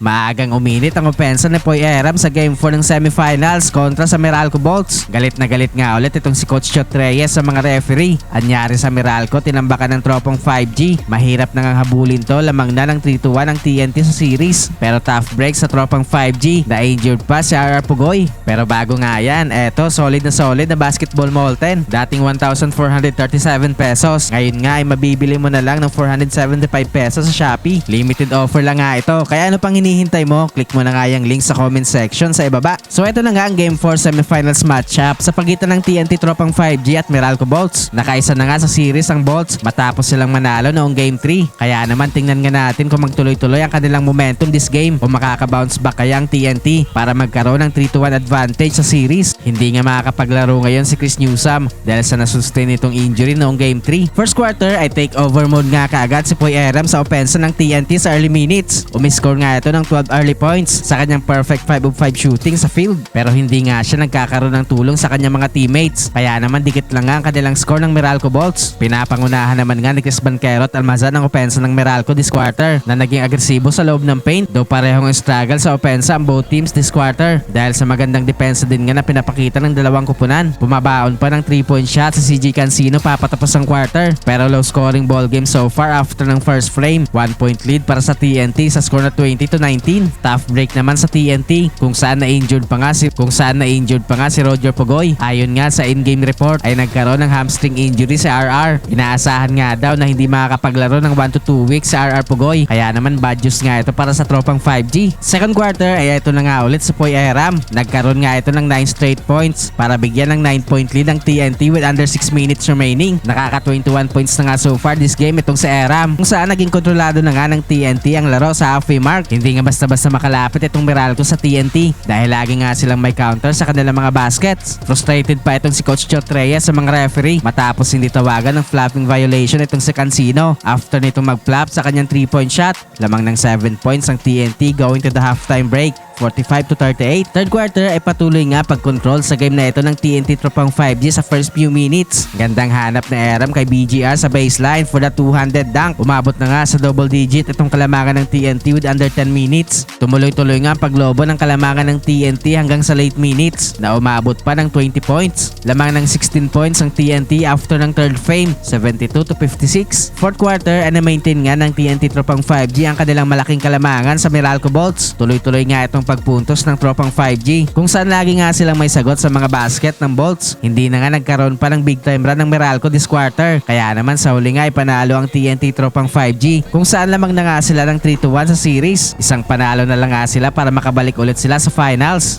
Maagang uminit ang opensa ni Poy Aram sa Game 4 ng semifinals kontra sa Meralco Bolts. Galit na galit nga ulit itong si Coach Chot Reyes sa mga referee. Anyari sa Meralco, tinambakan ng tropang 5G. Mahirap nang habulin to, lamang na ng 3-1 ang TNT sa series. Pero tough break sa tropang 5G, na-injured pa si RR Pugoy. Pero bago nga yan, eto solid na basketball Molten. Dating 1,437 pesos. Ngayon nga ay mabibili mo na lang ng 475 pesos sa Shopee. Limited offer lang nga ito, kaya ano pang hinihintay mo? Click mo na nga yung link sa comment section sa ibaba. So ito na nga ang Game 4 semifinals matchup sa pagitan ng TNT tropang 5G at Meralco Bolts. Nakaisa na nga sa series ang Bolts matapos silang manalo noong Game 3. Kaya naman tingnan nga natin kung magtuloy-tuloy ang kanilang momentum this game o makaka-bounce back kaya ang TNT para magkaroon ng 3-1 advantage sa series. Hindi nga makakapaglaro ngayon si Chris Newsome dahil sa nasustain itong injury noong Game 3. First quarter ay take over mode nga kaagad si Poy Aram sa opensa ng TNT sa early minutes. Umiscore nga ito ng 12 early points sa kanyang perfect 5 of 5 shooting sa field. Pero hindi nga siya nagkakaroon ng tulong sa kanyang mga teammates. Kaya naman dikit lang nga ang kanilang score ng Meralco Bolts. Pinapangunahan naman nga ni Chris Banquero at Almazan ang opensa ng Meralco this quarter na naging agresibo sa loob ng paint. Though parehong struggle sa opensa ang both teams this quarter dahil sa magandang depensa din nga na pinapakita ng dalawang kupunan. Bumabaon pa ng 3-point shot sa CJ Cancino papatapos ang quarter. Pero low scoring ball game so far after ng first frame. 1-point lead para sa TNT sa score na 20-19. Tough break naman sa TNT kung saan na-injured pa nga si Roger Pugoy. Ayon nga sa in-game report ay nagkaroon ng hamstring injury si RR. Inaasahan nga daw na hindi makakapaglaro ng 1 to 2 weeks si RR Pugoy. Kaya naman bad news nga ito para sa tropang 5G. Second quarter ay ito na nga ulit si Poy Aram. Nagkaroon nga ito ng 9 straight points para bigyan ng 9-point lead ang TNT with under 6 minutes remaining. Nakaka 21 points na nga so far this game itong si Aram kung saan naging kontrolado na nga ng TNT ang laro sa halfway mark. Hindi nga basta-basta makalapit itong Meralco sa TNT dahil lagi nga silang may counter sa kanilang mga baskets. Frustrated pa itong si Coach Chot Reyes sa mga referee matapos hindi tawagan ng flapping violation itong si Cancino after nitong mag-flap sa kanyang 3-point shot. Lamang ng 7 points ang TNT going to the halftime break. 45-38. Third quarter ay patuloy nga pag-control sa game na ito ng TNT tropang 5G sa first few minutes. Gandang hanap na Aram kay BGR sa baseline for the 200 dunk. Umabot na nga sa double digit itong kalamangan ng TNT with under 10 minutes. Tumuloy-tuloy nga ang paglobo ng kalamangan ng TNT hanggang sa late minutes na umabot pa ng 20 points. Lamang ng 16 points ang TNT after ng third frame, 72-56. Fourth quarter ay na-maintain nga ng TNT tropang 5G ang kanilang malaking kalamangan sa Meralco Bolts. Tuloy-tuloy nga itong pagpuntos ng tropang 5G kung saan lagi nga silang may sagot sa mga basket ng Bolts. Hindi na nga nagkaroon pa ng big time run ng Meralco this quarter. Kaya naman sa huli nga ay panalo ang TNT tropang 5G kung saan lamang na nga sila ng 3-1 sa series. Isang panalo na lang nga sila para makabalik ulit sila sa finals.